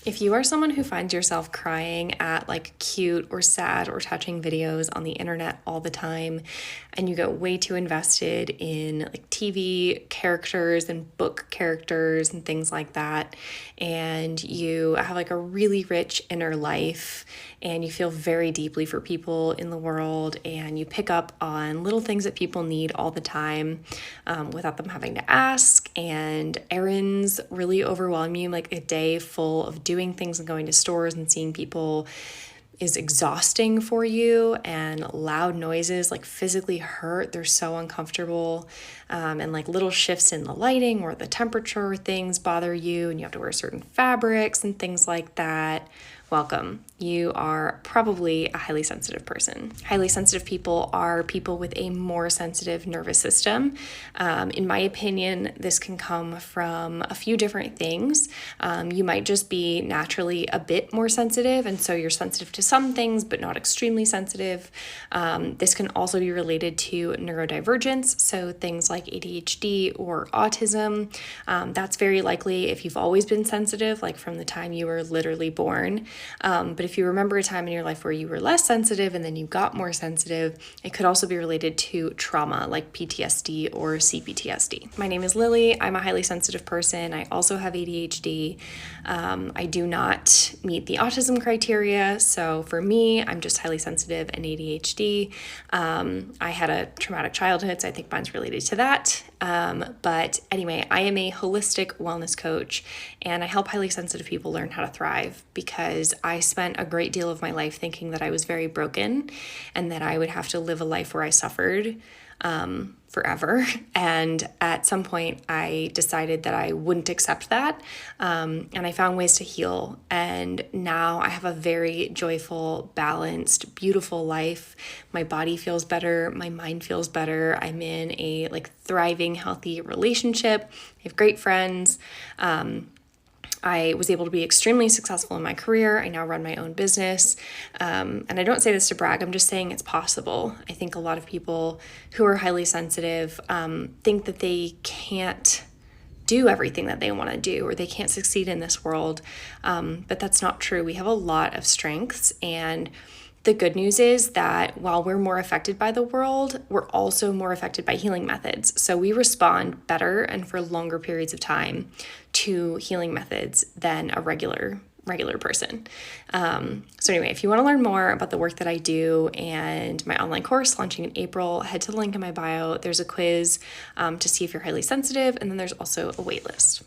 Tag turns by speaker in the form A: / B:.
A: If you are someone who finds yourself crying at like cute or sad or touching videos on the internet all the time, and you get way too invested in like TV characters and book characters and things like that, and you have like a really rich inner life and you feel very deeply for people in the world, and you pick up on little things that people need all the time without them having to ask, and errands really overwhelm you, like a day full of doing things and going to stores and seeing people is exhausting for you, and loud noises like physically hurt. They're so uncomfortable. And like little shifts in the lighting or the temperature things bother you, and you have to wear certain fabrics and things like that. Welcome. You are probably a highly sensitive person. Highly sensitive people are people with a more sensitive nervous system. In my opinion, this can come from a few different things. You might just be naturally a bit more sensitive, and so you're sensitive to some things, but not extremely sensitive. This can also be related to neurodivergence, so things like ADHD or autism. That's very likely if you've always been sensitive, like from the time you were literally born. But if you remember a time in your life where you were less sensitive and then you got more sensitive, it could also be related to trauma like PTSD or CPTSD. My name is Lily. I'm a highly sensitive person. I also have ADHD. I do not meet the autism criteria. So for me, I'm just highly sensitive and ADHD. I had a traumatic childhood, so I think mine's related to that. But anyway, I am a holistic wellness coach, and I help highly sensitive people learn how to thrive, because I spent a great deal of my life thinking that I was very broken and that I would have to live a life where I suffered forever. And at some point I decided that I wouldn't accept that. And I found ways to heal. And now I have a very joyful, balanced, beautiful life. My body feels better. My mind feels better. I'm in a like thriving, healthy relationship. I have great friends. I was able to be extremely successful in my career. I now run my own business. And I don't say this to brag, I'm just saying it's possible. I think a lot of people who are highly sensitive think that they can't do everything that they want to do, or they can't succeed in this world. But that's not true. We have a lot of strengths, and the good news is that while we're more affected by the world, we're also more affected by healing methods. So we respond better and for longer periods of time to healing methods than a regular person. So anyway, if you want to learn more about the work that I do and my online course launching in April, head to the link in my bio. There's a quiz to see if you're highly sensitive, and then there's also a wait list.